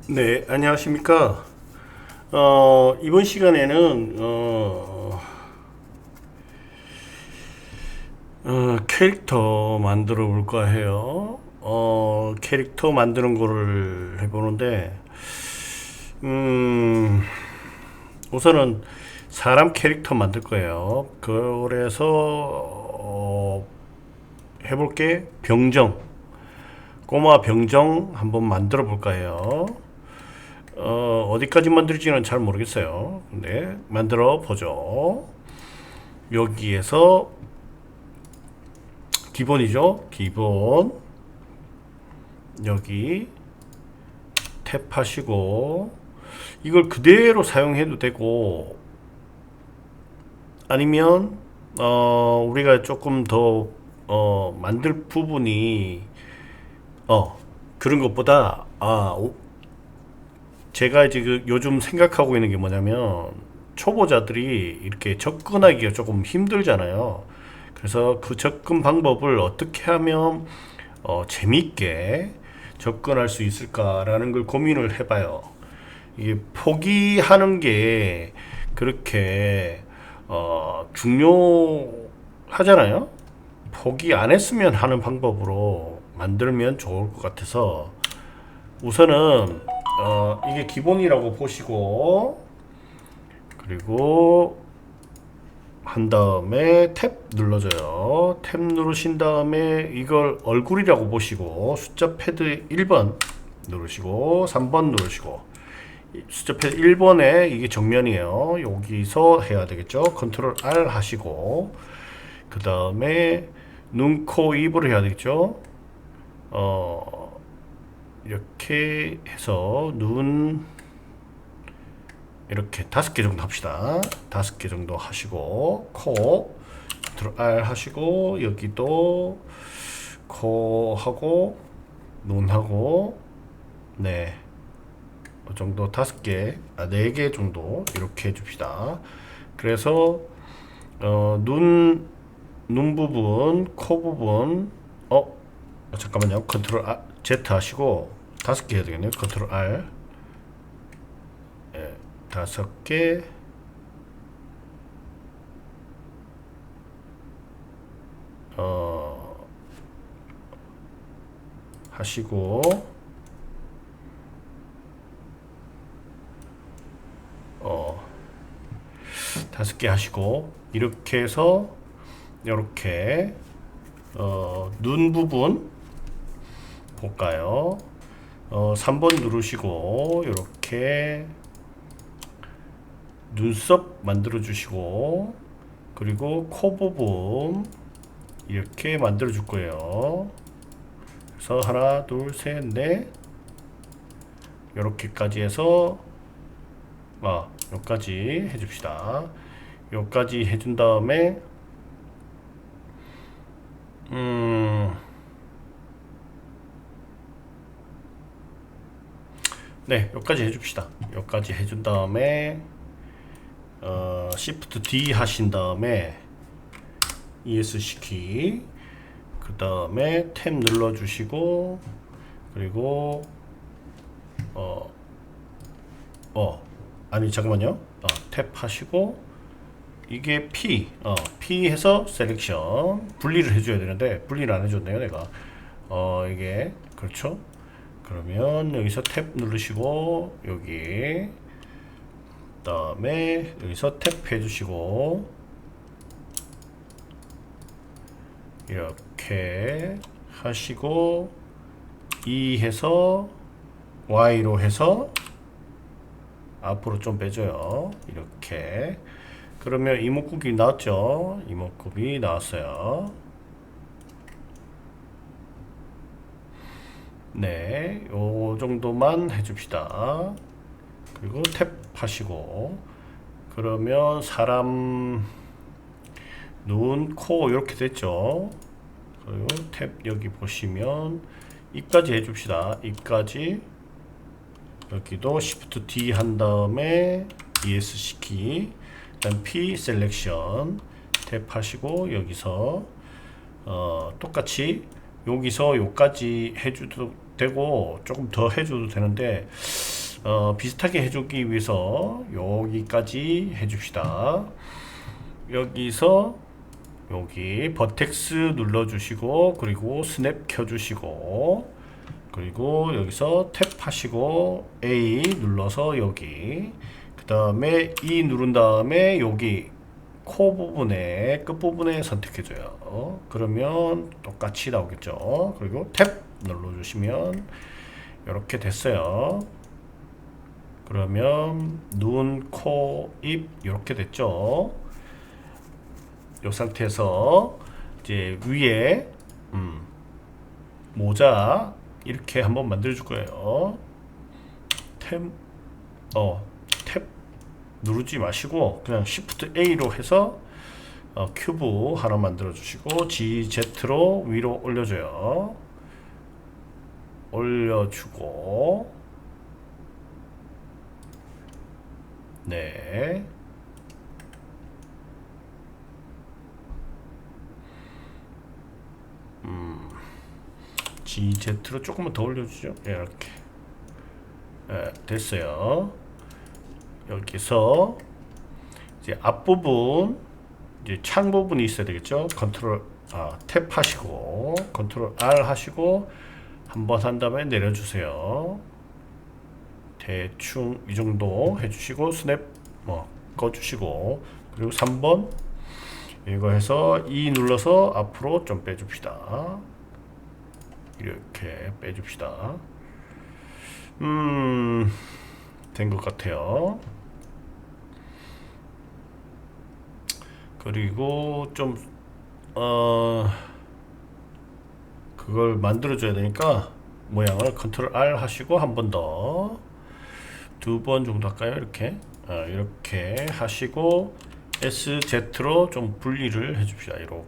네, 안녕하십니까. 이번 시간에는 캐릭터 만들어 볼까 해요. 캐릭터 만드는 거를 해보는데, 음, 우선은 사람 캐릭터 만들 거예요. 그래서 해볼게 병정, 꼬마 병정 한번 만들어 볼까 해요. 어디까지 만들지는 잘 모르겠어요. 근데 만들어 보죠. 여기에서 기본이죠. 기본 여기 탭 하시고 이걸 그대로 사용해도 되고 아니면 우리가 조금 더 만들 부분이 그런 것보다 제가 지금 요즘 생각하고 있는 게 뭐냐면 초보자들이 이렇게 접근하기가 조금 힘들잖아요. 그래서 그 접근 방법을 어떻게 하면 재밌게 접근할 수 있을까라는 걸 고민을 해봐요. 이게 포기하는 게 그렇게 중요하잖아요. 포기 안 했으면 하는 방법으로 만들면 좋을 것 같아서 우선은 이게 기본이라고 보시고 그리고 한 다음에 탭 눌러줘요. 탭 누르신 다음에 이걸 얼굴이라고 보시고 숫자 패드 1번 누르시고 3번 누르시고 숫자 패드 1번에 이게 정면이에요. 여기서 해야 되겠죠. 컨트롤 R 하시고 그 다음에 눈, 코, 입으로 해야 되겠죠. 이렇게 해서 눈 이렇게 5개 정도 합시다. 5개 정도 하시고 코 컨트롤 R 하시고 여기도 코 하고 눈 하고 네. 그 정도 5개, 4개 정도 이렇게 해줍시다. 그래서 눈 부분, 코 부분 잠깐만요. 컨트롤 Z 하시고 5개 해야 되겠네요. 컨트롤 R 5개 하시고 5개 하시고 이렇게 해서 이렇게 눈 부분 볼까요? 3번 누르시고 이렇게 눈썹 만들어 주시고 그리고 코 부분 이렇게 만들어 줄 거예요. 그래서 하나 둘셋넷 이렇게까지 해서 여기까지 해줍시다. 여기까지 해준 다음에 네, 여기까지 해줍시다. 여기까지 해준 다음에 Shift D 하신 다음에 ESC 그 다음에 탭 눌러주시고 그리고 아니 잠깐만요. 탭 하시고 이게 P 해서 셀렉션 분리를 해줘야 되는데 분리를 안 해줬네요 내가. 이게 그렇죠. 그러면 여기서 탭 누르시고 여기 그 다음에 여기서 탭 해주시고 이렇게 하시고 E 해서 Y로 해서 앞으로 좀 빼줘요. 이렇게 그러면 이목구비 나왔죠. 이목구비 나왔어요. 네, 요 정도만 해줍시다. 그리고 탭 하시고 그러면 사람 눈, 코 이렇게 됐죠. 그리고 탭 여기 보시면 입까지 해줍시다. 입까지 여기도 Shift D 한 다음에 ESC 키 그다음 P 셀렉션 탭 하시고 여기서 똑같이 여기서 요까지 해줘도 되고 조금 더 해줘도 되는데 비슷하게 해주기 위해서 여기까지 해줍시다. 여기서 여기 버텍스 눌러주시고 그리고 스냅 켜주시고 그리고 여기서 탭 하시고 A 눌러서 여기 그 다음에 E 누른 다음에 여기 코 부분에 끝부분에 선택해줘요. 그러면 똑같이 나오겠죠. 그리고 탭 눌러주시면 이렇게 됐어요. 그러면 눈, 코, 입 이렇게 됐죠. 이 상태에서 이제 위에 모자 이렇게 한번 만들어 줄 거예요. 탭 누르지 마시고 그냥 Shift A로 해서 큐브 하나 만들어 주시고 GZ로 위로 올려줘요. 올려주고 네. GZ로 조금만 더 올려주죠. 이렇게 됐어요. 여기서 이제 앞부분 이제 창 부분이 있어야 되겠죠. 컨트롤 탭 하시고 컨트롤 R 하시고 한번 한 다음에 내려주세요. 대충 이 정도 해주시고 스냅 꺼주시고 그리고 3번 이거 해서 E 눌러서 앞으로 좀 빼줍시다. 이렇게 빼줍시다. 된 것 같아요. 그리고 좀 그걸 만들어 줘야 되니까 모양을 컨트롤 R 하시고 한 번 더 두 번 정도 할까요? 이렇게 이렇게 하시고 SZ로 좀 분리를 해줍시다. 이렇게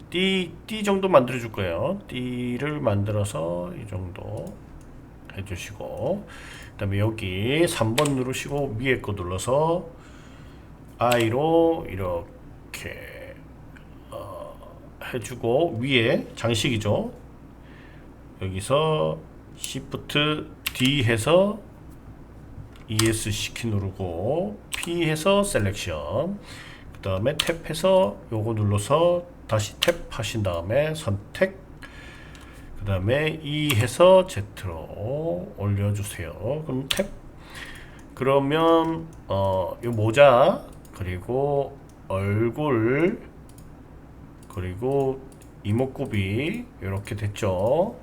D 정도 만들어 줄 거예요. D를 만들어서 이 정도 해주시고 그 다음에 여기 3번 누르시고 위에 거 눌러서 I로 이렇게 해주고 위에 장식이죠. 여기서 Shift D 해서 ESC 키 누르고 P 해서 셀렉션 그 다음에 탭해서 요거 눌러서 다시 탭 하신 다음에 선택 그 다음에 E 해서 Z로 올려주세요. 그럼 탭 그러면 요 모자 그리고 얼굴 그리고 이목구비 이렇게 됐죠.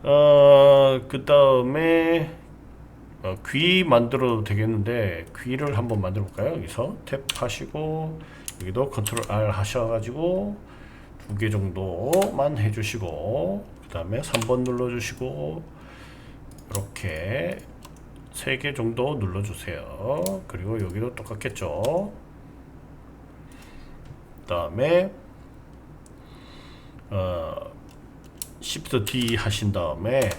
그 다음에 귀 만들어도 되겠는데 귀를 한번 만들어 볼까요? 여기서 탭 하시고 여기도 컨트롤 R 하셔가지고 2개 정도만 해주시고 그 다음에 3번 눌러주시고 이렇게 3개 정도 눌러주세요. 그리고 여기도 똑같겠죠. 그 다음에 Shift D 하신 다음에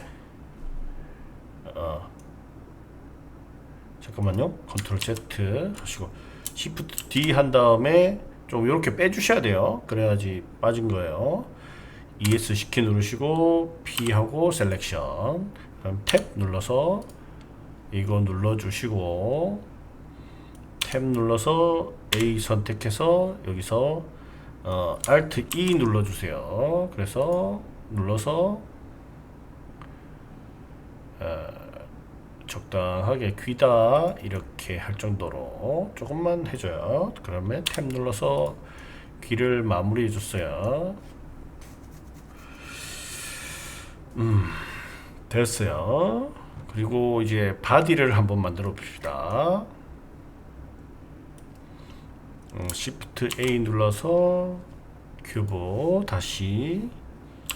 잠깐만요. 컨트롤 Z 하시고 Shift D 한 다음에 좀 이렇게 빼주셔야 돼요. 그래야지 빠진 거예요. ES 키 누르시고 P 하고 셀렉션 그럼 탭 눌러서 이거 눌러주시고 탭 눌러서 A 선택해서 여기서 Alt E 눌러주세요. 그래서 눌러서 적당하게 귀다 이렇게 할 정도로 조금만 해줘요. 그러면 탭 눌러서 귀를 마무리 해줬어요. 됐어요. 그리고 이제 바디를 한번 만들어 봅시다. Shift A 눌러서 큐브 다시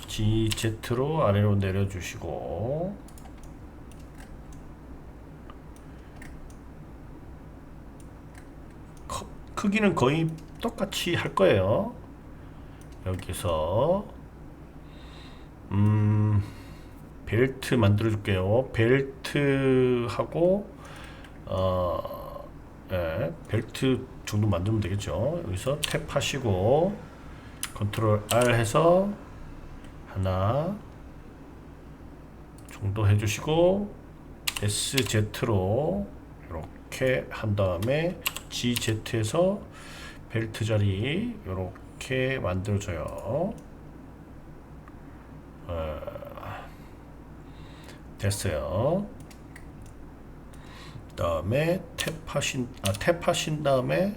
GZ로 아래로 내려주시고 크기는 거의 똑같이 할 거예요. 여기서 벨트 만들어 줄게요. 벨트하고 벨트 정도 만들면 되겠죠. 여기서 탭 하시고 컨트롤 R 해서 하나 정도 해주시고 SZ로 이렇게 한 다음에 GZ에서 벨트 자리 이렇게 만들어줘요. 됐어요. 그 다음에 탭하신 다음에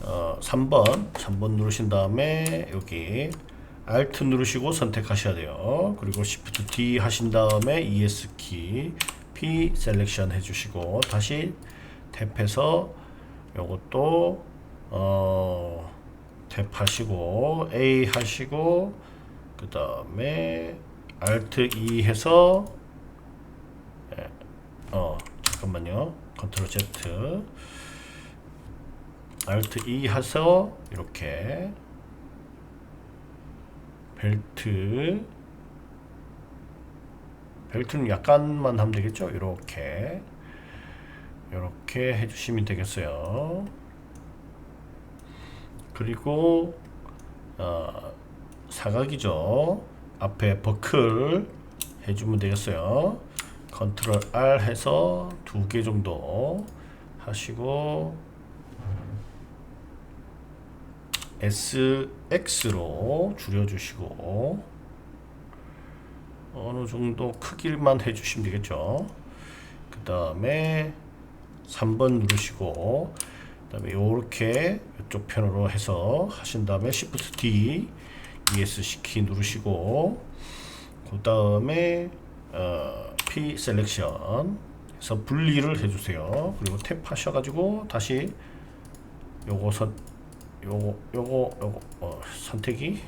3번 누르신 다음에 여기 Alt 누르시고 선택하셔야 돼요. 그리고 Shift D 하신 다음에 ES 키 P 셀렉션 해주시고 다시 탭해서 요것도 탭하시고 A 하시고 그 다음에 Alt E 해서 잠깐만요. 컨트롤 Z Alt E 해서 이렇게 벨트는 약간만 하면 되겠죠. 이렇게 해주시면 되겠어요. 그리고 사각이죠. 앞에 버클 해주면 되겠어요. 컨트롤 R 해서 2개 정도 하시고 SX로 줄여주시고 어느 정도 크기만 해주시면 되겠죠. 그 다음에 3번 누르시고 그 다음에 이렇게 이쪽 편으로 해서 하신 다음에 Shift D ES 키 누르시고 그 다음에 P 셀렉션 해서 분리를 해주세요. 그리고 탭 하셔가지고 다시 요거 선택이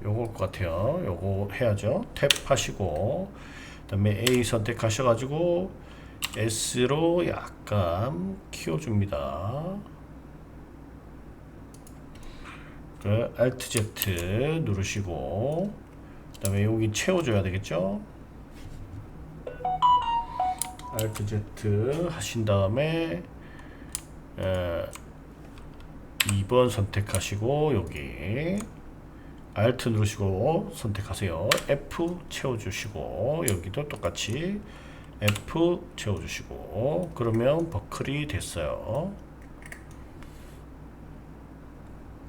요걸 것 같아요. 요거 해야죠. 탭 하시고 그 다음에 A 선택하셔가지고 S로 약간 키워줍니다. 그 Alt Z 누르시고 그 다음에 여기 채워줘야 되겠죠. Alt Z 하신 다음에 2번 선택하시고 여기 Alt 누르시고 선택하세요. F 채워주시고 여기도 똑같이 F 채워주시고 그러면 버클이 됐어요.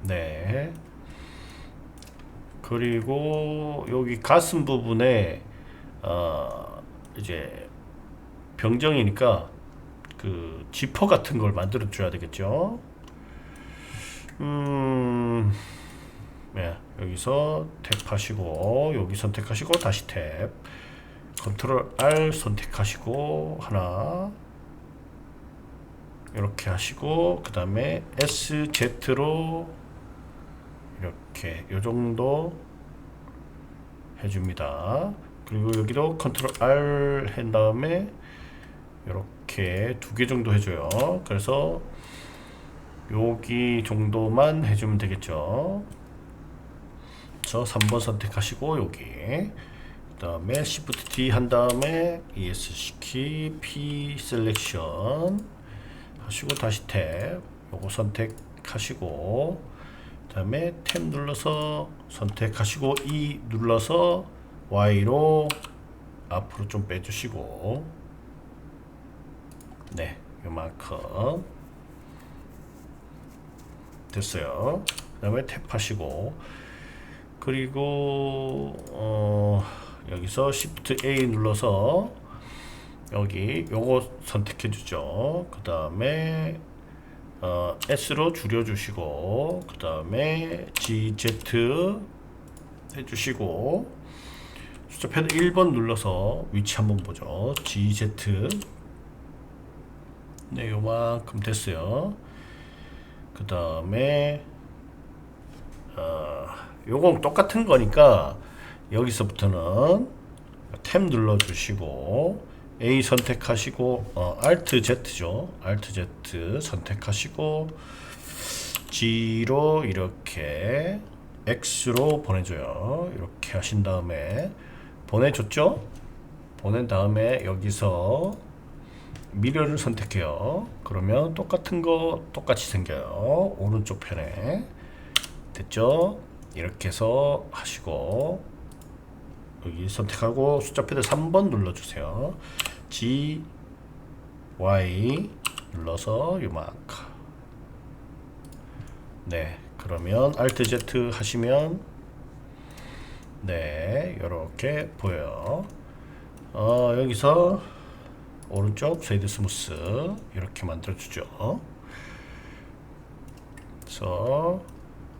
네. 그리고 여기 가슴 부분에 이제 병정이니까 그 지퍼 같은 걸 만들어 줘야 되겠죠. 네, 여기서 탭 하시고 여기 선택하시고 다시 탭 컨트롤 R 선택하시고 하나 이렇게 하시고 그 다음에 SZ로 이렇게 요정도 해줍니다. 그리고 여기도 컨트롤 R 한 다음에 이렇게 2개 정도 해줘요. 그래서 여기 정도만 해주면 되겠죠. 저 3번 선택하시고 여기 그 다음에 Shift D 한 다음에 ES 키 P 셀렉션 하시고 다시 탭 요거 선택하시고 그 다음에 탭 눌러서 선택하시고 E 눌러서 Y로 앞으로 좀 빼주시고 네 요만큼 됐어요. 그 다음에 탭 하시고 그리고 여기서 Shift A 눌러서 여기 요거 선택해 주죠. 그 다음에 S로 줄여 주시고 그 다음에 GZ 해주시고 숫자 패드 1번 눌러서 위치 한번 보죠. GZ 네 요만큼 됐어요. 그 다음에 요건 똑같은 거니까 여기서부터는 탭 눌러 주시고 A 선택하시고 Alt Z죠. Alt Z 선택하시고 G로 이렇게 X로 보내줘요. 이렇게 하신 다음에 보내줬죠? 보낸 다음에 여기서 미러를 선택해요. 그러면 똑같은 거 똑같이 생겨요. 오른쪽 편에 됐죠? 이렇게 해서 하시고 여기 선택하고 숫자 패드 3번 눌러주세요. G, Y 눌러서 요만큼. 네, 그러면 Alt Z 하시면 네, 이렇게 보여요. 여기서 오른쪽 쉐이드 스무스 이렇게 만들어주죠. 그래서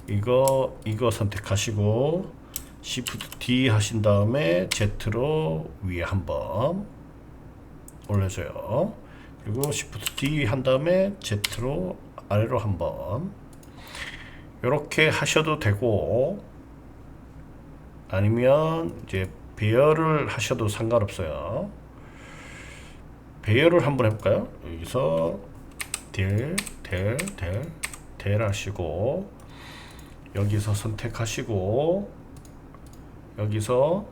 이거 선택하시고 Shift D 하신 다음에 Z로 위에 한번 올려줘요. 그리고 Shift D 한 다음에 Z로 아래로 한번 이렇게 하셔도 되고, 아니면 이제 배열을 하셔도 상관없어요. 배열을 한번 해볼까요? 여기서 델 하시고, 여기서 선택하시고, 여기서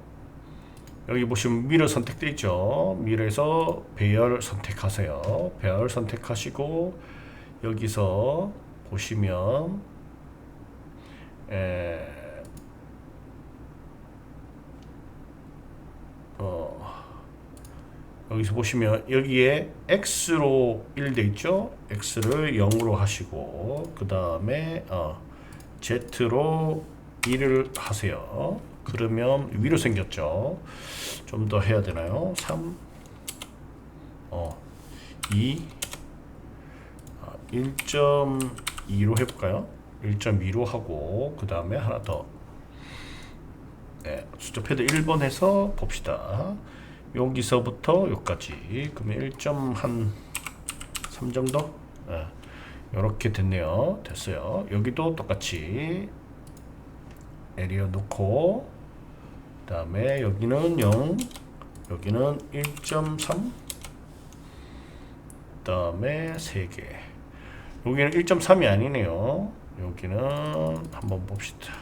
여기 보시면 미러 선택되어 있죠. 미러에서 배열 선택하세요. 배열 선택하시고, 여기서 보시면 여기서 보시면 여기에 X로 1 돼 있죠. X를 0으로 하시고, 그 다음에 Z로 1을 하세요. 그러면 위로 생겼죠. 좀 더 해야 되나요? 3 2 1.2로 해볼까요? 1.2로 하고, 그 다음에 하나 더, 네, 숫자 패드 1번 해서 봅시다. 여기서부터 여기까지, 그러면 1.3 정도? 네, 이렇게 됐네요. 됐어요. 여기도 똑같이 에리어 놓고, 그 다음에 여기는 0, 여기는 1.3, 그 다음에 3개. 여기는 1.3이 아니네요. 여기는 한번 봅시다.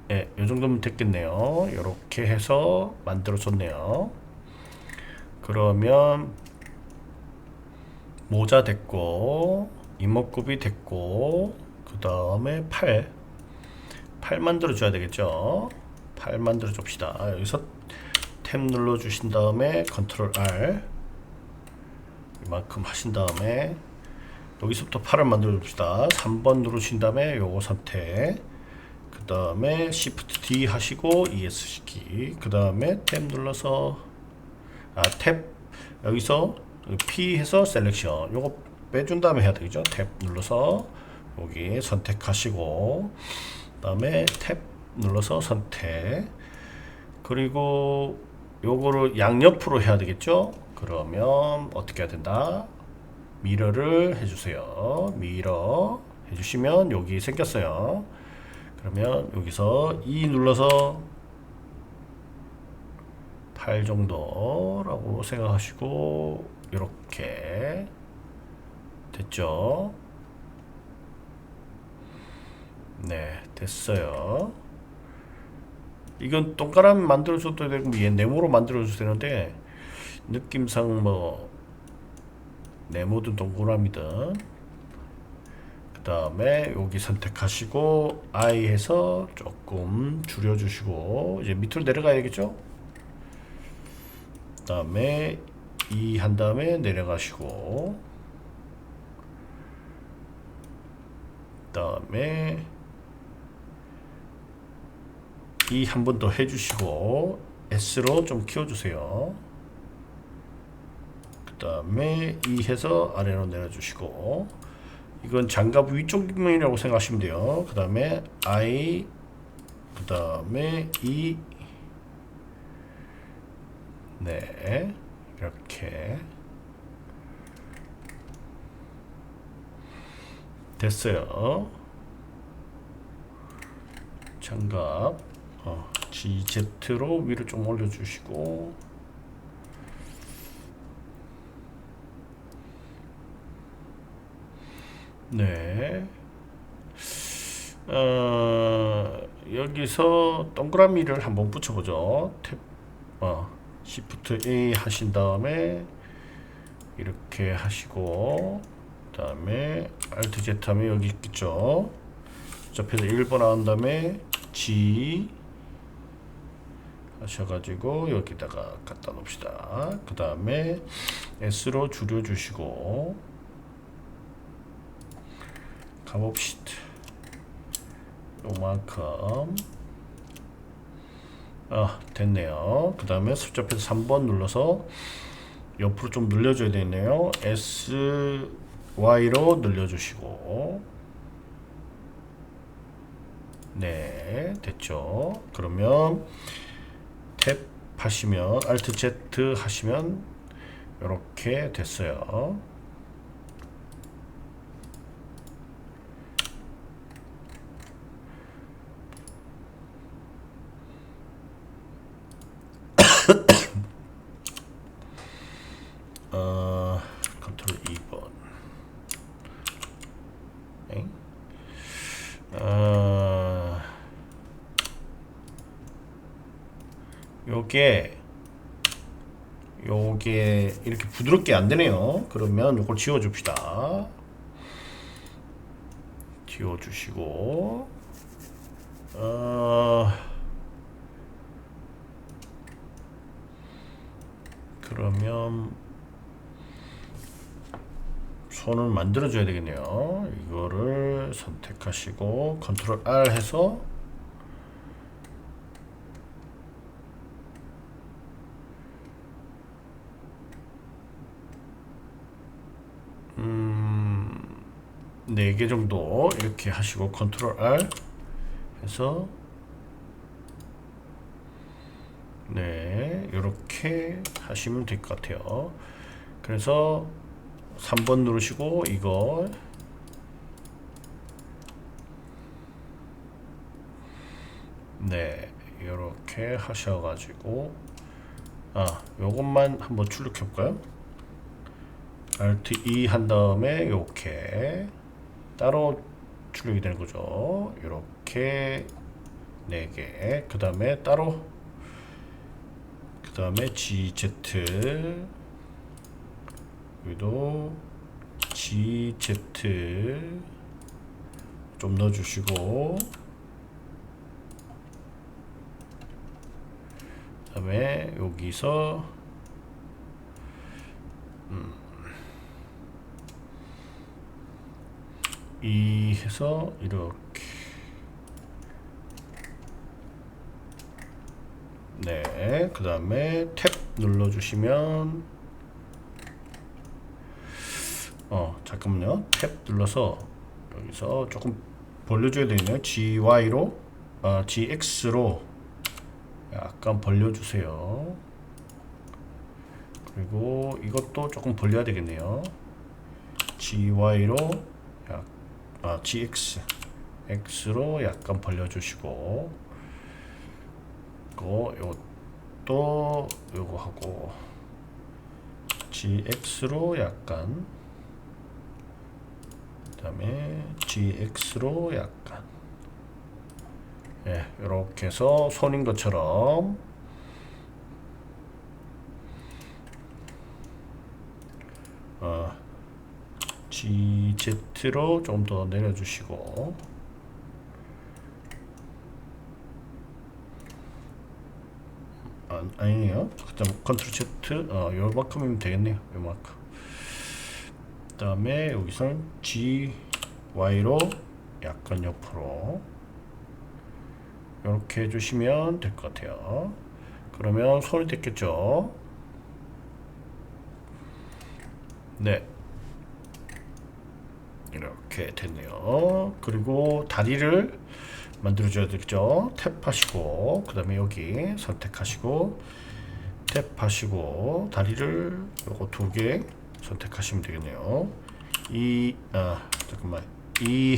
네, 이 정도면 됐겠네요. 이렇게 해서 만들어줬네요. 그러면 모자 됐고, 이목구비 됐고, 그 다음에 팔 만들어줘야 되겠죠. 팔 만들어줍시다. 여기서 탭 눌러주신 다음에 컨트롤 R 이만큼 하신 다음에 여기서부터 팔을 만들어 줍시다. 3번 누르신 다음에 요거 선택, 그 다음에 Shift D 하시고 ES 시키, 그 다음에 탭 눌러서 탭 여기서 P 해서 셀렉션 요거 빼준 다음에 해야 되겠죠. 탭 눌러서 여기 선택하시고, 그 다음에 탭 눌러서 선택, 그리고 요거를 양옆으로 해야 되겠죠. 그러면 어떻게 해야 된다? 미러를 해주세요. 미러 해주시면 여기 생겼어요. 그러면 여기서 2 눌러서 8 정도라고 생각하시고, 이렇게 됐죠. 네, 됐어요. 이건 동그라미 만들어줘도 되고, 얘 네모로 만들어줘도 되는데, 느낌상 뭐 네모든 동그라미든, 그 다음에 여기 선택하시고 I 해서 조금 줄여주시고, 이제 밑으로 내려가야겠죠. 그 다음에 E 한 다음에 내려가시고, 그 다음에 E 한 번 더 해주시고 S로 좀 키워주세요. 그 다음에 E 해서 아래로 내려주시고, 이건 장갑 위쪽 면이라고 생각하시면 돼요. 그 다음에 I, 그 다음에 E, 네, 이렇게 됐어요. 장갑 GZ로 위로 좀 올려주시고, 네, 여기서 동그라미를 한번 붙여보죠. 탭, Shift A 하신 다음에 이렇게 하시고, 그 다음에 Alt Z 하면 여기 있겠죠. 숫자 패드 1번 한 다음에 G 하셔가지고 여기다가 갖다 놓읍시다. 그 다음에 S로 줄여주시고 가봅시다. 요만큼 됐네요. 그 다음에 숫자 패드 3번 눌러서 옆으로 좀 늘려줘야 되네요. SY로 늘려주시고 네, 됐죠. 그러면 탭 하시면 Alt Z 하시면 이렇게 됐어요. 컨트롤 2번. 요게 이렇게 부드럽게 안 되네요. 그러면 요걸 지워 줍시다. 지워 주시고 그러면 손을 만들어 줘야 되겠네요. 이거를 선택하시고 컨트롤 R 해서 네 개 정도 이렇게 하시고 컨트롤 R 해서 네 이렇게 하시면 될 것 같아요. 그래서 3번 누르시고 이거 네 이렇게 하셔가지고 요것만 한번 출력해 볼까요? Alt E 한 다음에 이렇게 따로 출력이 되는 거죠. 이렇게 4개. 그 다음에 따로 그 다음에 GZ 여기도 GZ 좀 넣어주시고 그 다음에 여기서 이 해서 이렇게 네, 그 다음에 탭 눌러주시면 잠깐만요. 탭 눌러서 여기서 조금 벌려줘야 되네요. GY로 GX로 약간 벌려주세요. 그리고 이것도 조금 벌려야 되겠네요. GY로 GX X로 약간 벌려주시고 요것도 요거 하고 GX로 약간 그 다음에 GX로 약간 이렇게 해서 손인 것처럼 GZ로 좀 더 내려주시고 아니에요. 그다음 컨트롤 Z 요만큼이면 되겠네요. 요만큼. 그다음에 여기서 GY로 약간 옆으로 이렇게 해주시면 될 것 같아요. 그러면 손이 됐겠죠. 네. 이렇게 됐네요. 그리고 다리를 만들어줘야 되겠죠. 탭 하시고 그 다음에 여기 선택하시고 탭 하시고 다리를 요거 2개 선택하시면 되겠네요. 잠깐만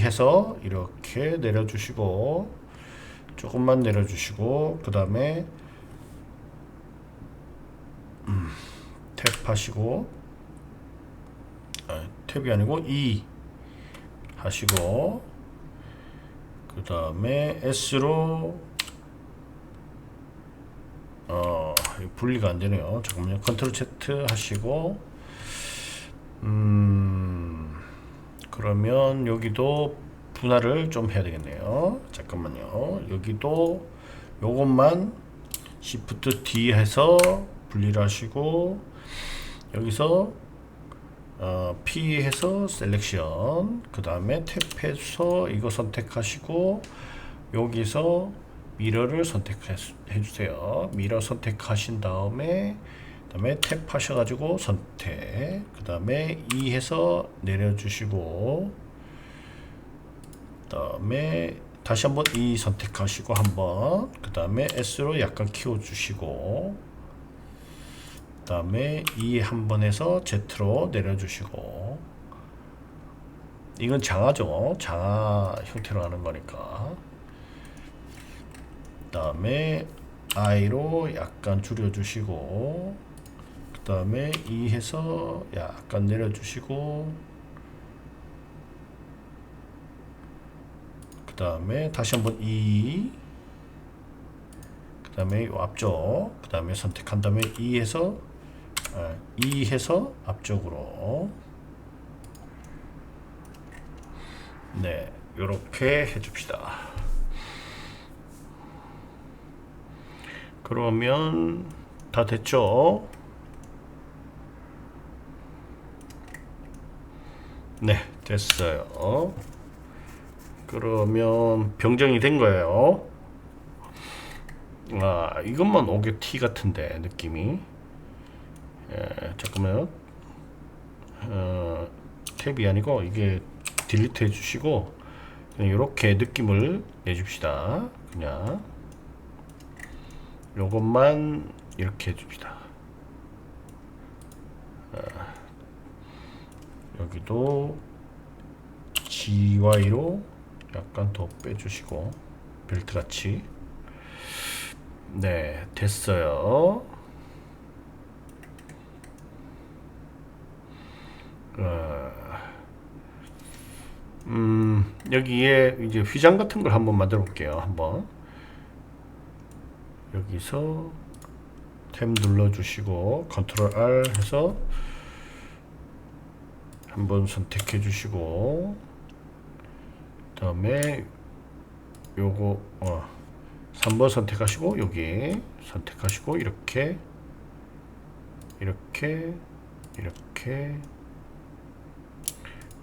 해서 이렇게 내려주시고 조금만 내려주시고 그 다음에 탭 하시고 탭이 아니고 하시고 그 다음에 S로 분리가 안 되네요. 잠깐만요. 컨트롤 Z 하시고 그러면 여기도 분할을 좀 해야 되겠네요. 잠깐만요. 여기도 요것만 Shift D 해서 분리를 하시고, 여기서 P 해서 셀렉션, 그 다음에 탭해서 이거 선택하시고, 여기서 미러를 선택해 주세요. 미러 선택하신 다음에 탭 하셔가지고 선택, 그 다음에 E 해서 내려주시고, 그 다음에 다시 한번 E 선택하시고 한번, 그 다음에 S로 약간 키워주시고, 그 다음에 E 한번 해서 Z로 내려주시고, 이건 장화죠. 장화 형태로 하는 거니까. 그 다음에 I로 약간 줄여주시고, 그 다음에 E 해서 약간 내려주시고, 그 다음에 다시 한번 E, 그 다음에 요 앞쪽, 그 다음에 선택한 다음에 E 해서 앞쪽으로, 네, 요렇게 해줍시다. 그러면 다 됐죠? 네, 됐어요. 그러면 변경이 된 거예요. 이것만 오게 T 같은데 느낌이. 잠깐만요. 탭이 아니고 이게 딜리트 해주시고 그냥 이렇게 느낌을 내줍시다. 그냥 요것만 이렇게 해줍시다. 여기도 GY로 약간 더 빼주시고 벨트 같이. 네, 됐어요. 여기에 이제 휘장 같은 걸 한번 만들어 볼게요. 한번 여기서 탭 눌러 주시고 컨트롤 R 해서 한번 선택해 주시고, 그 다음에 요거 3번 선택하시고 여기 선택하시고 이렇게 이렇게 이렇게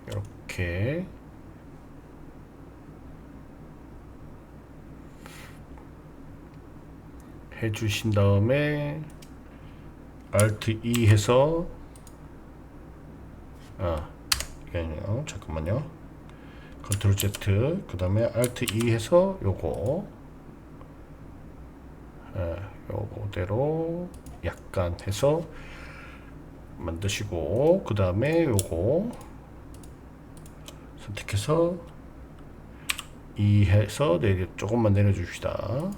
이렇게 해주신 다음에 Alt E 해서 이게 아니에요. 잠깐만요. 컨트롤 Z, 그 다음에 Alt E 해서 요거 요거대로 약간 해서 만드시고, 그 다음에 요거 선택해서 E 해서 조금만 내려줍시다.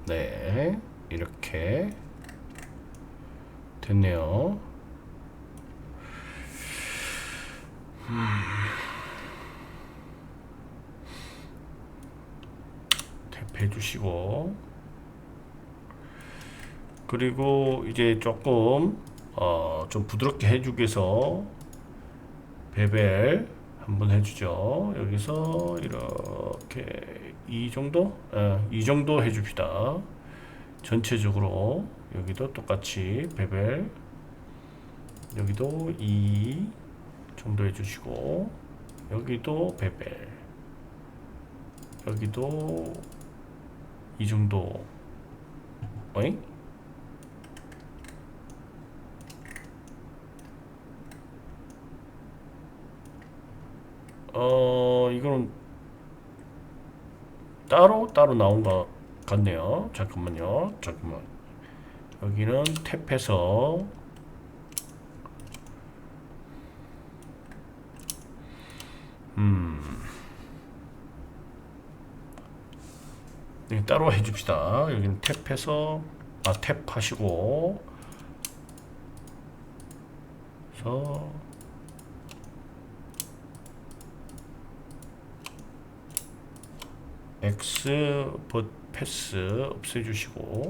네, 이렇게 됐네요. 탭 해주시고, 그리고 이제 조금 좀 부드럽게 해주기 위해서 베벨 한번 해주죠. 여기서 이렇게 이 정도 해줍시다. 전체적으로 여기도 똑같이 베벨, 여기도 이 정도 해주시고, 여기도 베벨, 여기도 이 정도. 어잉? 이거는 따로 나온 것 같네요. 잠깐만. 여기는 탭해서 따로 해줍시다. 여기는 탭해서 탭 하시고, 그래서 X 패스 없애주시고,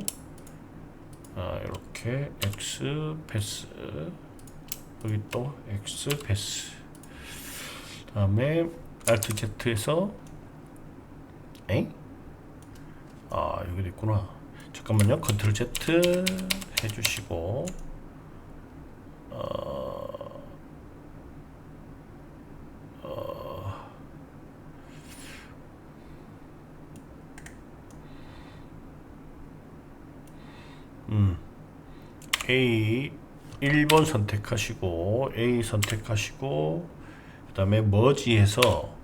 이렇게 X 패스, 여기 또 X 패스, 다음에 Alt Z에서 여기도 있구나. 잠깐만요. Ctrl Z 해주시고 A 1번 선택하시고 A 선택하시고 그 다음에 머지해서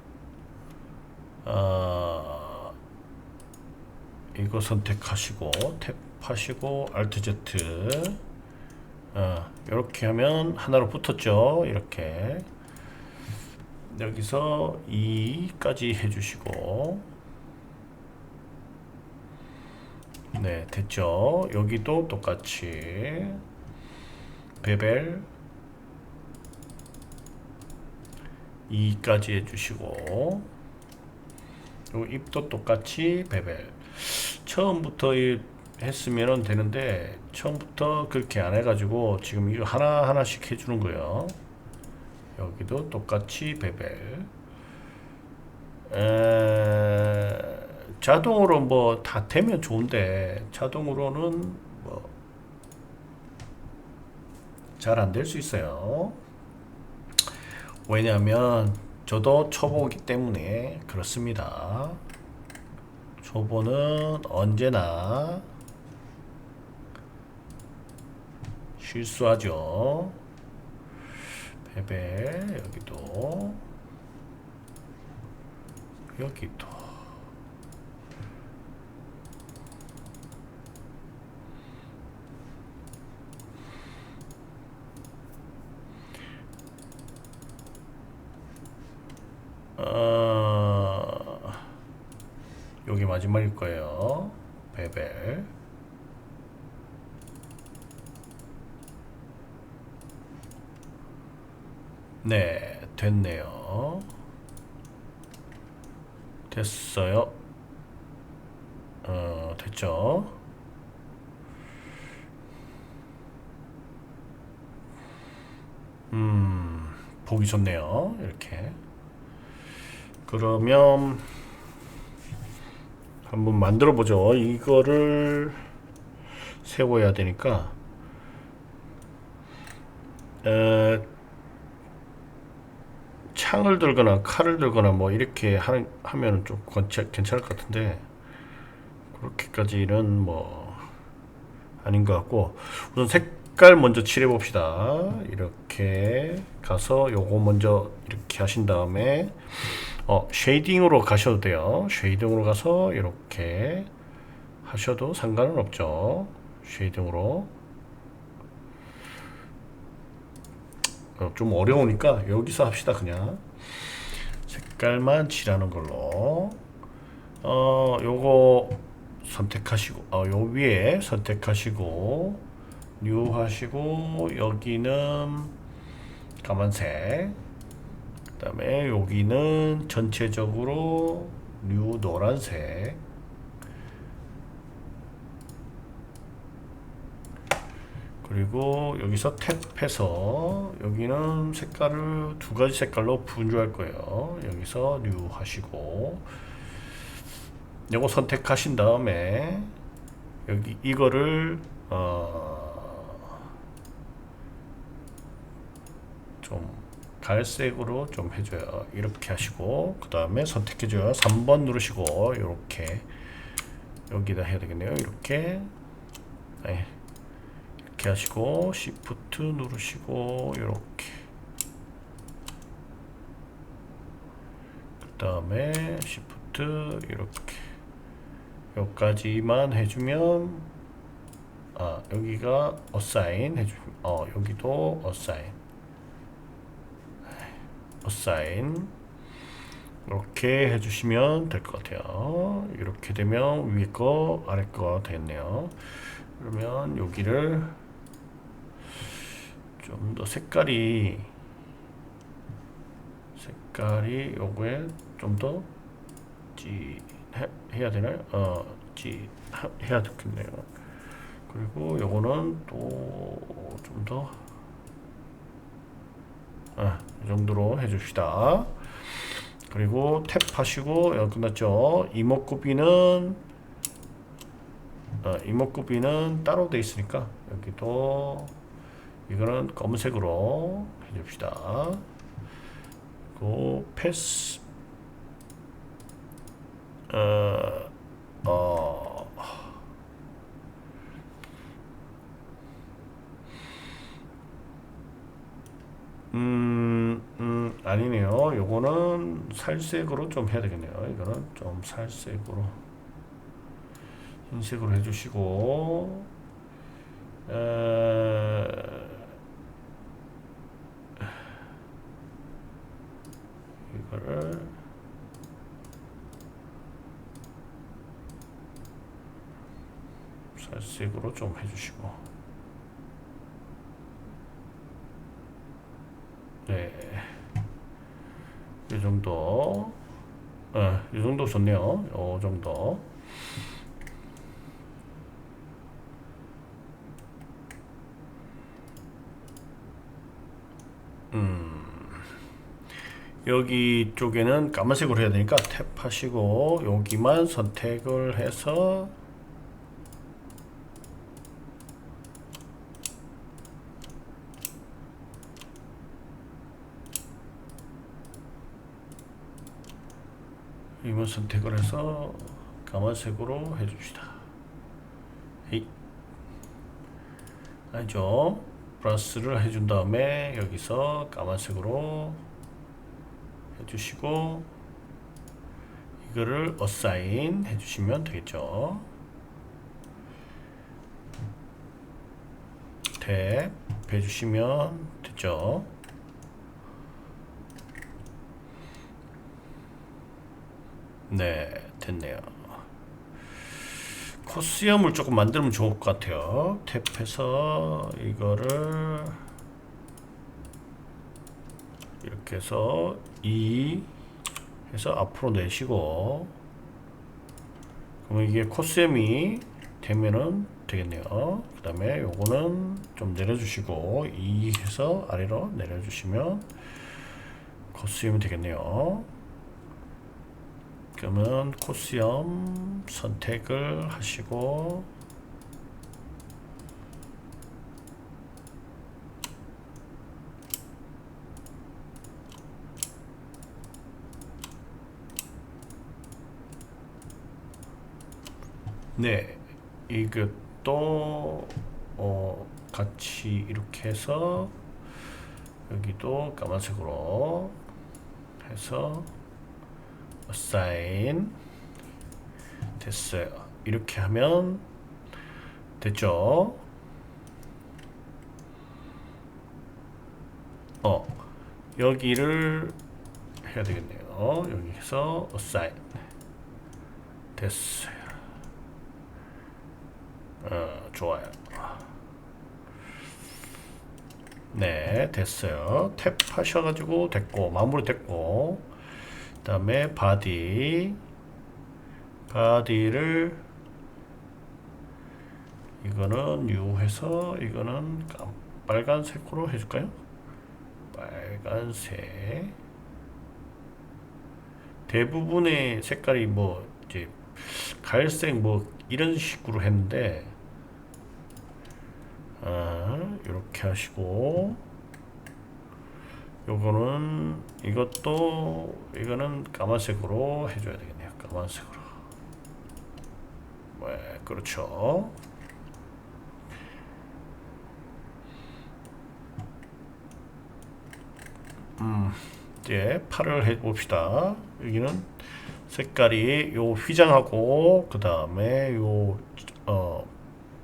이거 선택하시고 탭하시고 Alt Z 이렇게 하면 하나로 붙었죠. 이렇게 여기서 2까지 해주시고 네, 됐죠. 여기도 똑같이 베벨 2까지 해주시고 요 입도 똑같이 베벨. 처음부터 했으면 되는데 처음부터 그렇게 안 해가지고 지금 이거 하나하나씩 해주는 거예요. 여기도 똑같이 베벨. 자동으로 뭐 다 되면 좋은데 자동으로는 뭐 잘 안 될 수 있어요. 왜냐하면 저도 초보이기 때문에 그렇습니다. 초보는 언제나 실수하죠. 베벨 여기도 여기 마지막일 거예요. 베벨. 네, 됐네요. 됐어요. 됐죠? 보기 좋네요. 이렇게. 그러면 한번 만들어 보죠. 이거를 세워야 되니까 창을 들거나 칼을 들거나 뭐 이렇게 하면 좀 괜찮을 것 같은데 그렇게까지는 뭐 아닌 것 같고 우선 색깔 먼저 칠해 봅시다. 이렇게 가서 요거 먼저 이렇게 하신 다음에 쉐이딩으로 가셔도 돼요. 쉐이딩으로 가서 이렇게 하셔도 상관은 없죠. 쉐이딩으로 좀 어려우니까 여기서 합시다. 그냥 색깔만 칠하는 걸로 요거 선택하시고 요 위에 선택하시고 뉴 하시고 여기는 까만색, 그 다음에 여기는 전체적으로 뉴 노란색, 그리고 여기서 탭해서 여기는 색깔을 두 가지 색깔로 분주할 거예요. 여기서 뉴 하시고 요거 선택하신 다음에 여기 이거를 좀 갈색으로 좀 해줘요. 이렇게 하시고 그 다음에 선택해줘요. 3번 누르시고 이렇게 여기다 해야 되겠네요. 이렇게 네. 이렇게 하시고 Shift 누르시고 이렇게 그 다음에 Shift 이렇게 여기까지만 해주면 여기가 Assign 해주면 여기도 Assign 이렇게 해주시면 될 것 같아요. 이렇게 되면 위에 거 아래 거 됐네요. 그러면 여기를 좀 더 색깔이 요거에 좀 더 해야 되나요? 해야 되겠네요. 그리고 요거는 또 좀 더 이 정도로 해줍시다. 그리고 탭 하시고 여기 끝났죠. 이목구비는 이목구비는 따로 돼 있으니까 여기도 이거는 검은색으로 해줍시다. 그리고 패스 어, 어, 아니네요. 요거는 살색으로 좀 해야 되겠네요. 이거는 좀 살색으로 흰색으로 해주시고 이거를 살색으로 좀 해주시고 네, 이 정도 이 정도 좋네요. 이 정도 여기 쪽에는 까만색으로 해야 되니까 탭 하시고 여기만 선택을 해서 이만 선택을 해서 까만색으로 해줍시다. 에이. 아니죠. 플러스를 해준 다음에 여기서 까만색으로 해주시고 이거를 어사인 해주시면 되겠죠. 탭 해주시면 됐죠. 네, 됐네요. 코스염을 조금 만들면 좋을 것 같아요. 탭해서 이거를 이렇게 해서 2 해서 앞으로 내시고 그러면 이게 코스염이 되면은 되겠네요. 그 다음에 요거는 좀 내려주시고 2 해서 아래로 내려주시면 코스염이 되겠네요. 그러면 코스염 선택을 하시고 네, 이것도 같이 이렇게 해서 여기도 까만색으로 해서 assign 됐어요. 이렇게 하면 됐죠. 여기를 해야 되겠네요. 여기서 assign 됐어요. 좋아요. 네, 됐어요. 탭 하셔가지고 됐고 마무리 됐고 그 다음에 바디를 이거는 U 해서 이거는 빨간색으로 해줄까요? 빨간색 대부분의 색깔이 뭐 이제 갈색 뭐 이런 식으로 했는데 이렇게 하시고 요거는 이거는 까만색으로 해줘야 되겠네요. 까만색으로. 네, 그렇죠. 이제 팔을 해봅시다. 여기는 색깔이 요 휘장하고 그 다음에 요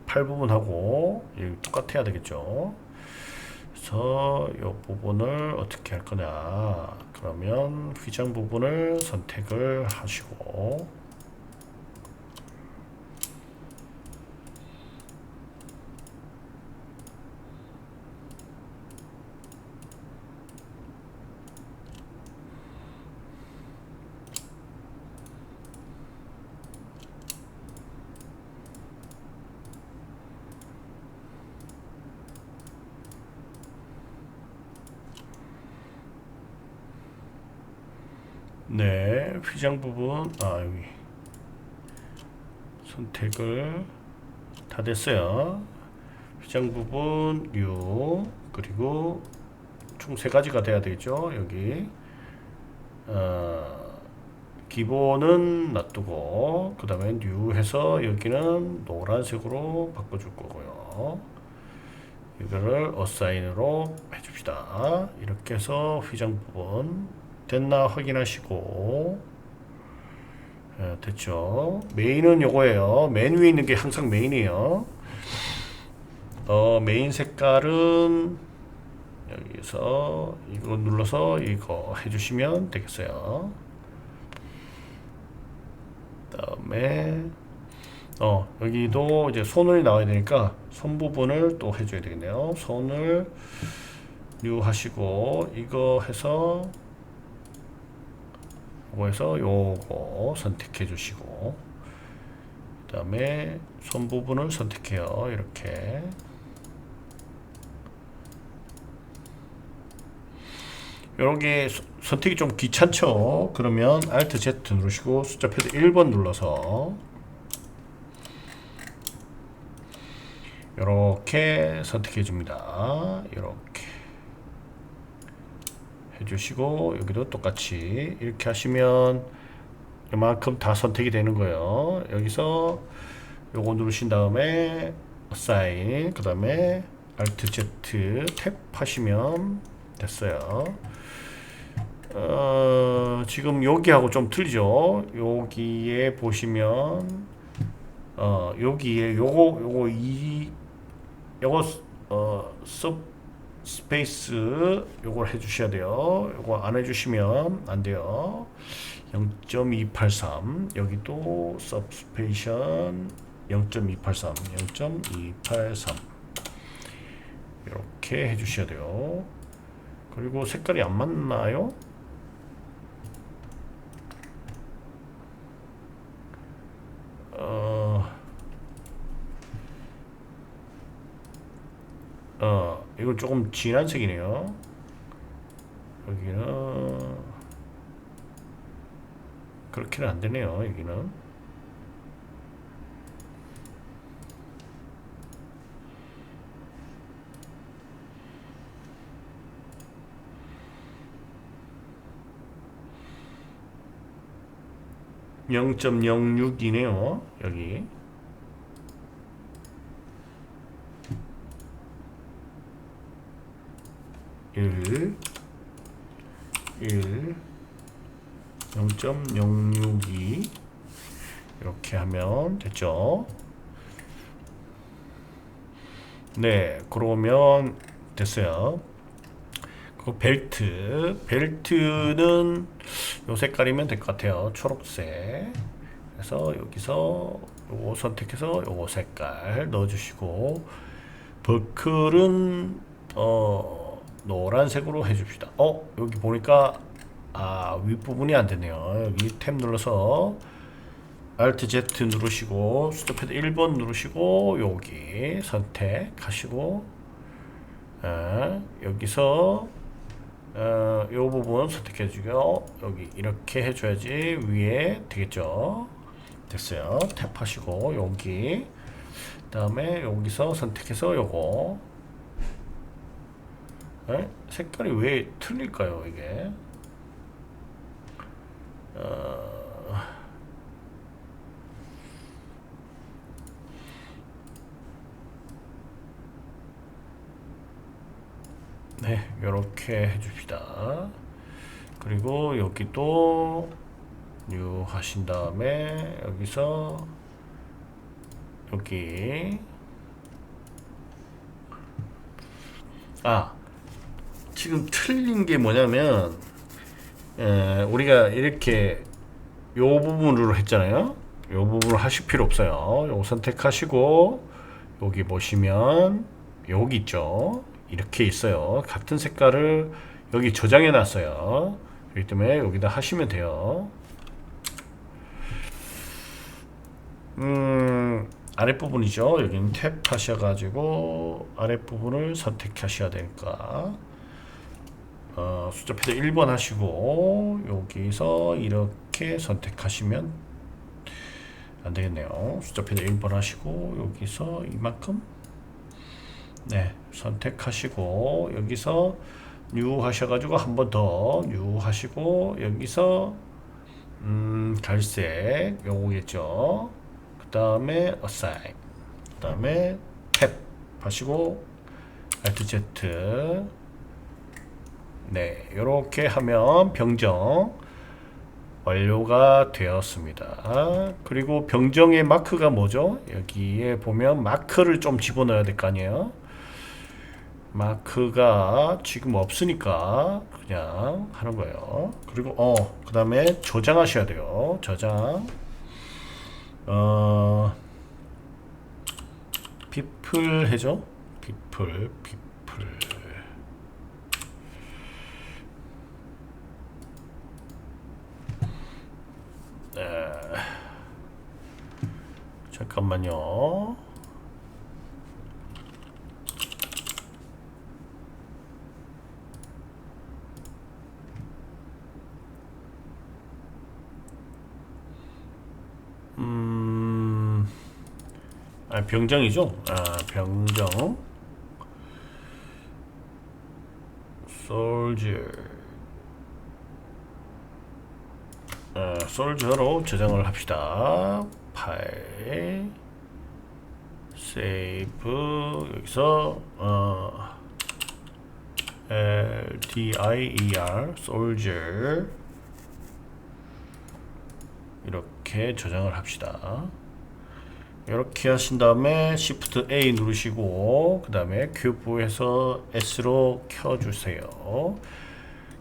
팔 부분하고 똑같아야 되겠죠. 그래서 이 부분을 어떻게 할 거냐. 그러면 휘장 부분을 선택을 하시고 네, 휘장 부분 여기 선택을 다 됐어요. 휘장 부분 그리고 총 세 가지가 돼야 되겠죠. 여기 기본은 놔두고 그 다음에 뉴 해서 여기는 노란색으로 바꿔줄 거고요. 이거를 어사인으로 해줍시다. 이렇게 해서 휘장 부분 됐나 확인하시고 됐죠. 메인은 요거예요. 맨 위에 있는 게 항상 메인이에요. 메인 색깔은 여기서 이거 눌러서 이거 해주시면 되겠어요. 다음에 여기도 이제 손을 나와야 되니까 손 부분을 또 해줘야 되겠네요. 손을 뉴 하시고 이거 해서 요거 선택해 주시고 그 다음에 손 부분을 선택해요. 이렇게 요렇게 선택이 좀 귀찮죠. 그러면 Alt Z 누르시고 숫자 패드 1번 눌러서 이렇게 선택해 줍니다. 이렇게 해주시고 여기도 똑같이 이렇게 하시면 이만큼 다 선택이 되는 거예요. 여기서 요거 누르신 다음에 Assign 그 다음에 Alt Z 탭 하시면 됐어요. 지금 여기하고 좀 틀리죠. 여기에 보시면 여기에 요거 섭 스페이스 요걸 해주셔야 돼요. 요거 안 해주시면 안 돼요. 0.283 여기도 substation 0.283 0.283 이렇게 해주셔야 돼요. 그리고 색깔이 안 맞나요? 이건 조금 진한 색이네요. 여기는 그렇게는 안 되네요. 여기는 (0.06이네요) 여기 (1) 0.062 이렇게 하면 됐죠. 네, 그러면 됐어요. 그 벨트는 요 색깔이면 될 것 같아요. 초록색. 그래서 여기서 요거 선택해서 요거 색깔 넣어주시고 버클은 노란색으로 해줍시다. 여기 보니까 윗부분이 안 되네요. 여기 탭 눌러서 Alt Z 누르시고 숫자 패드 1번 누르시고 여기 선택하시고 여기서 요 부분 선택해 주고요. 여기 이렇게 해줘야지 위에 되겠죠. 됐어요. 탭하시고 여기 다음에 여기서 선택해서 요거 색깔이 왜 틀릴까요? 이게 네, 이렇게 해줍시다. 그리고 여기도 뉴 하신 다음에 여기서 여기 지금 틀린 게 뭐냐면 우리가 이렇게 요 부분으로 했잖아요. 요 부분을 하실 필요 없어요. 요 선택하시고 여기 보시면 여기 있죠. 이렇게 있어요. 같은 색깔을 여기 저장해 놨어요. 그렇기 때문에 여기다 하시면 돼요. 아랫부분이죠. 여기는 탭 하셔가지고 아랫부분을 선택하셔야 되니까 숫자 패드 1번 하시고 여기서 이렇게 선택하시면 안되겠네요. 숫자 패드 1번 하시고 여기서 이만큼 네 선택하시고 여기서 뉴 하셔가지고 한 번 더 뉴 하시고 여기서 갈색 요거겠죠. 그 다음에 assign 그 다음에 탭 하시고 Alt Z 네 이렇게 하면 병정 완료가 되었습니다. 그리고 병정의 마크가 뭐죠? 여기에 보면 마크를 좀 집어넣어야 될 거 아니에요. 마크가 지금 없으니까 그냥 하는 거예요. 그리고 그 다음에 저장하셔야 돼요. 저장 people 해줘. people 잠깐만요. 병정이죠? 병정 솔저로 저장을 합시다. 파일 세이브 여기서 LDIER soldier 이렇게 저장을 합시다. 이렇게 하신 다음에 Shift A 누르시고 그 다음에 큐브에서 S로 켜주세요.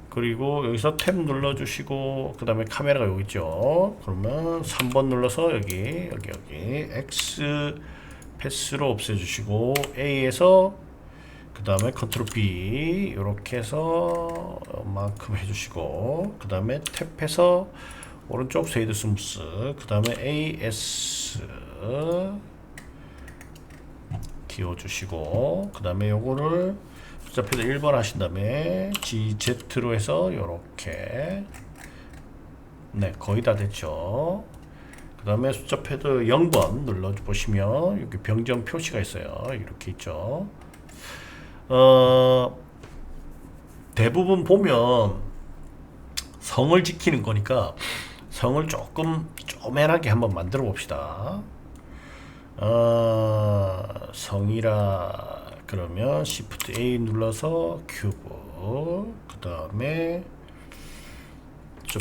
그리고 여기서 탭 눌러주시고 그 다음에 카메라가 여기 있죠. 그러면 3번 눌러서 여기 X 패스로 없애주시고 A에서 그 다음에 컨트롤 B 이렇게 해서 만큼 해주시고 그 다음에 탭해서 오른쪽 쉐이드 스무스 그 다음에 AS 키워주시고 그 다음에 요거를 숫자 패드 1번 하신 다음에 GZ로 해서 요렇게 네 거의 다 됐죠. 그 다음에 숫자 패드 0번 눌러 보시면 여기 병정 표시가 있어요. 이렇게 있죠. 대부분 보면 성을 지키는 거니까 성을 조금 쪼맨하게 한번 만들어 봅시다. 성이라 그러면 Shift A 눌러서 큐브 그 다음에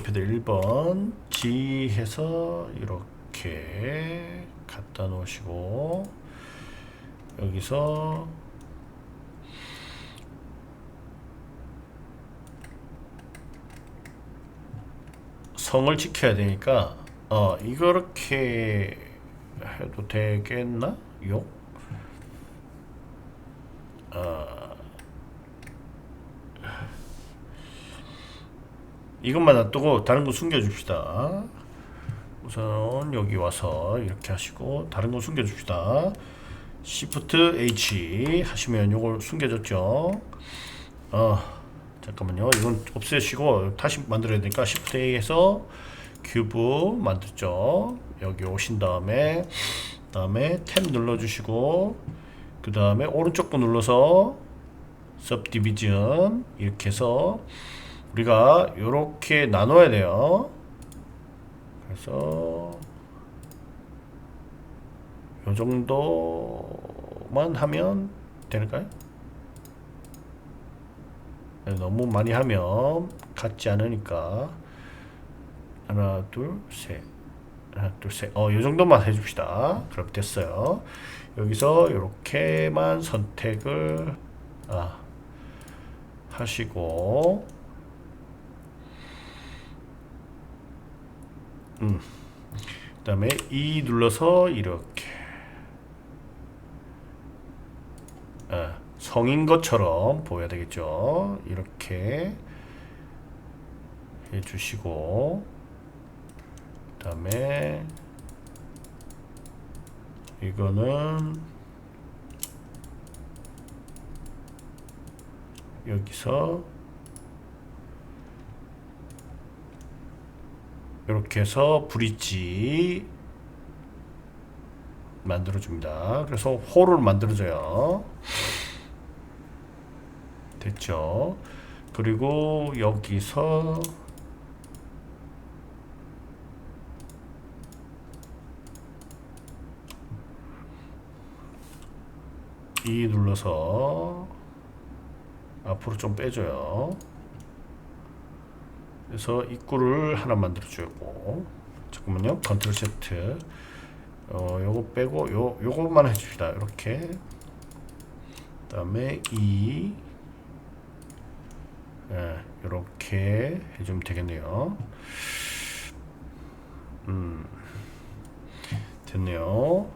패드 1번 G 해서 이렇게 갖다 놓으시고 여기서 성을 지켜야 되니까 이렇게 해도 되겠나? 이것만 놔두고 다른 거 숨겨줍시다. 우선 여기 와서 이렇게 하시고 다른 거 숨겨줍시다. Shift H 하시면 요걸 숨겨졌죠. 잠깐만요. 이건 없애시고 다시 만들어야 되니까 Shift A에서 큐브 만들죠. 여기 오신 다음에 탭 눌러주시고 그 다음에 오른쪽 거 눌러서 Subdivision 이렇게 해서 우리가 이렇게 나눠야 돼요. 그래서 요 정도만 하면 될까요? 너무 많이 하면 같지 않으니까 하나 둘 셋 요 정도만 해줍시다. 그럼 됐어요. 여기서 이렇게만 선택을 하시고 그 다음에 E 눌러서 이렇게 성인 것처럼 보여야 되겠죠. 이렇게 해주시고 그 다음에 이거는 여기서 이렇게 해서 브릿지 만들어줍니다. 그래서 홀을 만들어줘요. 됐죠? 그리고 여기서 E 눌러서 앞으로 좀 빼줘요. 그래서 입구를 하나 만들어주고, 잠깐만요. 컨트롤 Z. 요거 빼고 요것만 해줍시다. 이렇게. 그다음에 E. 이렇게 해주면 되겠네요. 됐네요.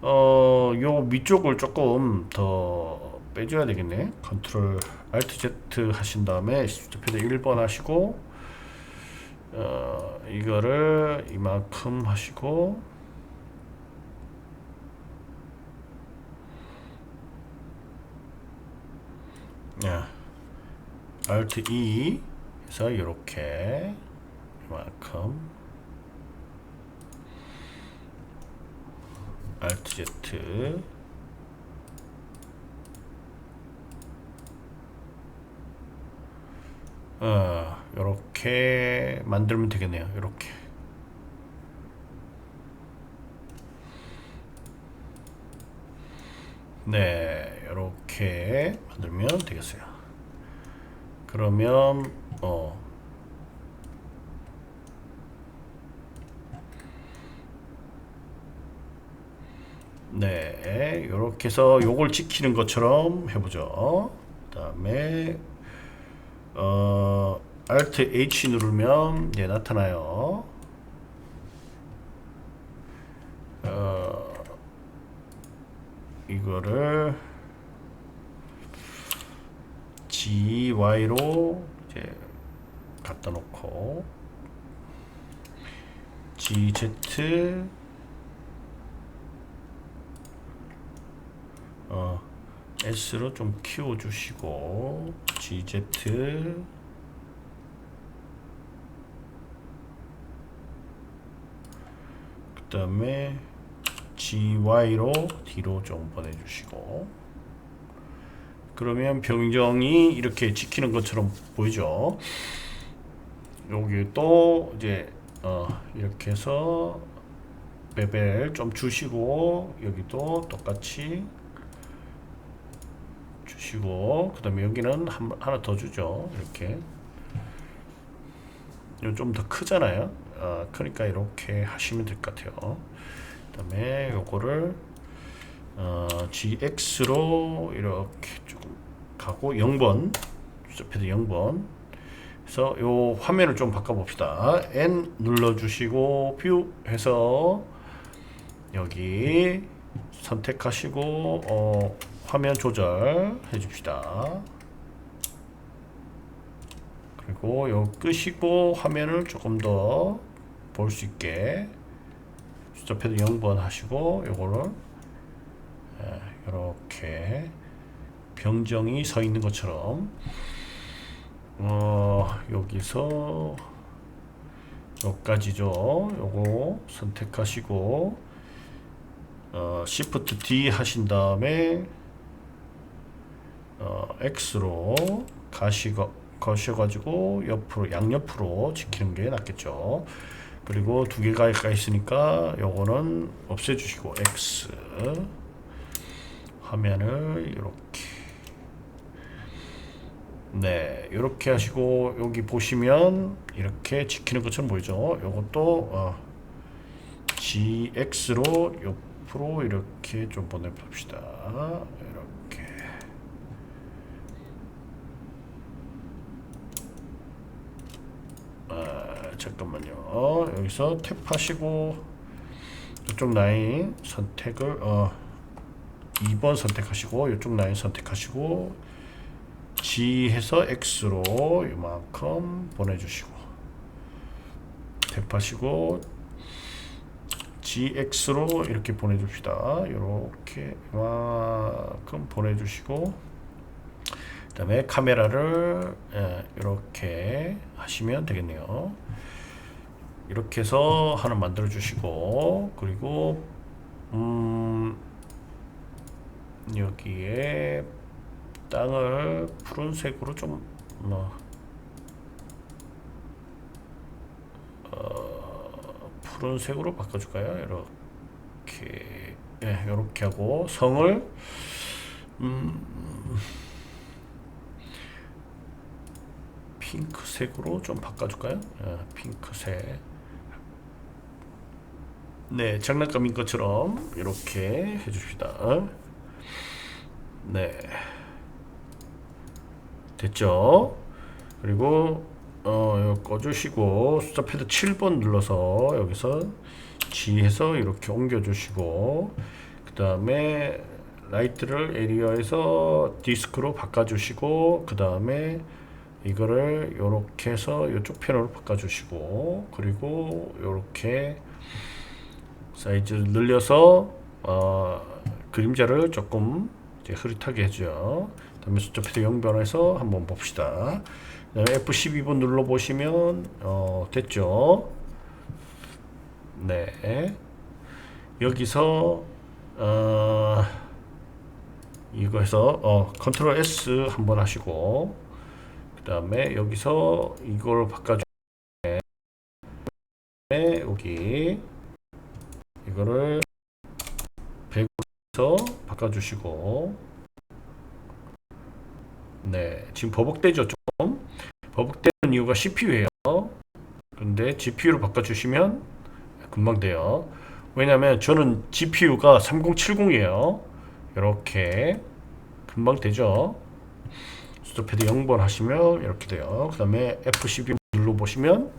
요 위쪽을 조금 더 빼줘야 되겠네. 컨트롤 알트 Z 하신 다음에 패드 1번 하시고, 이거를 이만큼 하시고, 알트 E 해서 이렇게 이만큼, 알트 Z, 이렇게 만들면 되겠네요. 이렇게. 네, 이렇게 만들면 되겠어요. 그러면 네, 이렇게 해서 요걸 지키는 것처럼 해보죠. 그 다음에 Alt H 누르면 나타나요. 이거를 GY로 이제 갖다 놓고, GZ S로 좀 키워주시고, GZ 그 다음에 GY로 뒤로 좀 보내주시고, 그러면 병정이 이렇게 지키는 것처럼 보이죠. 여기 또 이제 이렇게 해서 베벨 좀 주시고, 여기도 똑같이 주시고, 그 다음에 여기는 하나 더 주죠. 이렇게. 이건 좀 더 크잖아요. 그러니까 이렇게 하시면 될 것 같아요. 그 다음에 요거를 GX로 이렇게 조금 가고, 0번 패드 0번 그래서 요 화면을 좀 바꿔봅시다. N 눌러주시고 뷰 해서 여기 선택하시고 화면 조절 해줍시다. 그리고 요 끄시고 화면을 조금 더 볼 수 있게 숫자 패드 0번 하시고, 요거를 이렇게 병정이 서 있는 것처럼 여기서 여기까지죠. 요거 선택하시고 Shift D 하신 다음에 X로 가셔가지고 옆으로, 양옆으로 지키는 게 낫겠죠. 그리고 두 개가 있으니까 요거는 없애주시고 X, 화면을 이렇게, 네, 이렇게 하시고, 여기 보시면 이렇게 지키는 것처럼 보이죠. 요것도 GX로 옆으로 이렇게 좀 보내봅시다. 이렇게. 잠깐만요. 여기서 탭하시고 이쪽 라인 선택을 2번 선택하시고, 이쪽 라인 선택하시고, G 해서 X로 이만큼 보내주시고, 탭하시고 GX로 이렇게 보내줍시다. 이렇게 이만큼 보내주시고, 그 다음에 카메라를 이렇게 하시면 되겠네요. 이렇게 해서 하나 만들어 주시고, 그리고 여기에 땅을 푸른색으로 좀 푸른색으로 바꿔줄까요? 이렇게, 예, 이렇게 하고 성을 핑크색으로 좀 바꿔줄까요? 예, 핑크색. 네, 장난감인 것처럼 이렇게 해줍시다. 네, 됐죠? 그리고 이거 꺼주시고 숫자 패드 7번 눌러서 여기서 G 해서 이렇게 옮겨주시고, 그 다음에 라이트를 에리어에서 디스크로 바꿔주시고, 그 다음에 이거를 이렇게 해서 이쪽 편으로 바꿔주시고, 그리고 이렇게 사이즈를 늘려서 그림자를 조금 이제 흐릿하게 해줘요. 그 다음에 숫자 패드 0변해서 한번 봅시다. F12번 눌러보시면 됐죠. 네, 여기서 이거 해서 컨트롤 S 한번 하시고, 그 다음에 여기서 이걸 바꿔주면 여기 이거를 100에서 바꿔주시고, 네, 지금 버벅대죠. 좀 버벅대는 이유가 CPU예요. 근데 GPU로 바꿔주시면 금방 돼요. 왜냐면 저는 GPU가 3070이에요. 이렇게 금방 되죠. 숫자패드 0번 하시면 이렇게 돼요. 그 다음에 F12 눌러보시면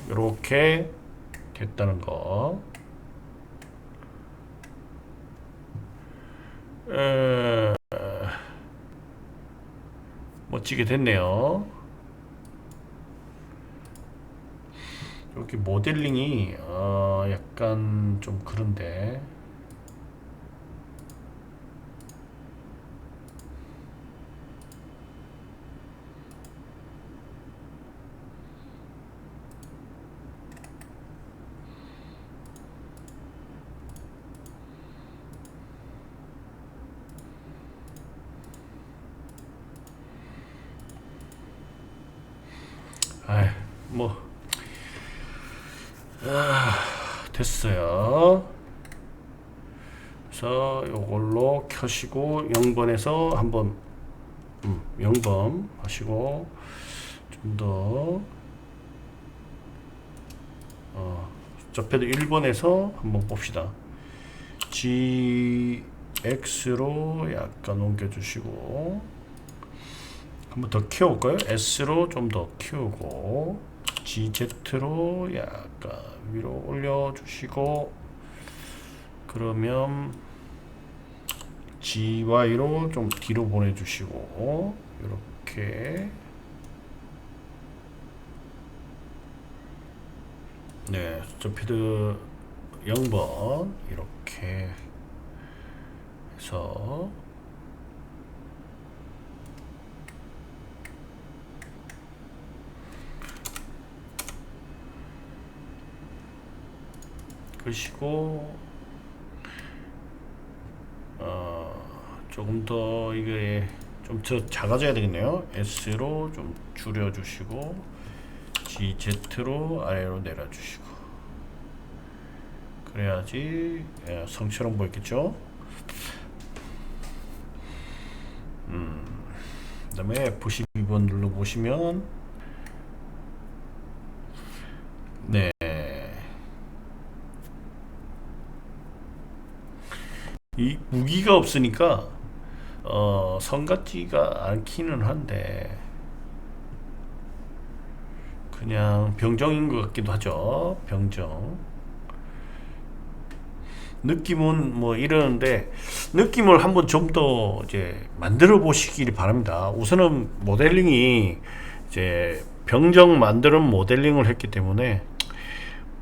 이렇게 됐다는 거. 멋지게 됐네요. 여기 모델링이 약간 좀 그런데, 뭐 됐어요. 그래서 요걸로 켜시고 0번에서 한번 0번 하시고, 좀 더 숫자패드 1번에서 한번 봅시다. GX로 약간 옮겨주시고, 한번 더 키워볼까요? S로 좀 더 키우고, GZ로 약간 위로 올려주시고, 그러면 GY로 좀 뒤로 보내주시고, 이렇게. 네, 숫자패드 0번 이렇게 해서 끄시고, 조금 더 이게 좀 더 작아져야 되겠네요. S로 좀 줄여주시고, GZ로 아래로 내려주시고, 그래야지 성처럼 보이겠죠. 그 다음에 F12번 눌러보시면, 네, 이 무기가 없으니까 선 같지가 않기는 한데 그냥 병정인 것 같기도 하죠. 병정 느낌은 뭐 이러는데, 느낌을 한번 좀 더 이제 만들어 보시길 바랍니다. 우선은 모델링이 이제 병정 만드는 모델링을 했기 때문에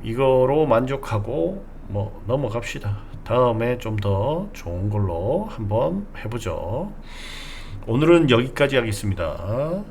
이거로 만족하고 뭐 넘어갑시다. 다음에 좀 더 좋은 걸로 한번 해보죠. 오늘은 여기까지 하겠습니다.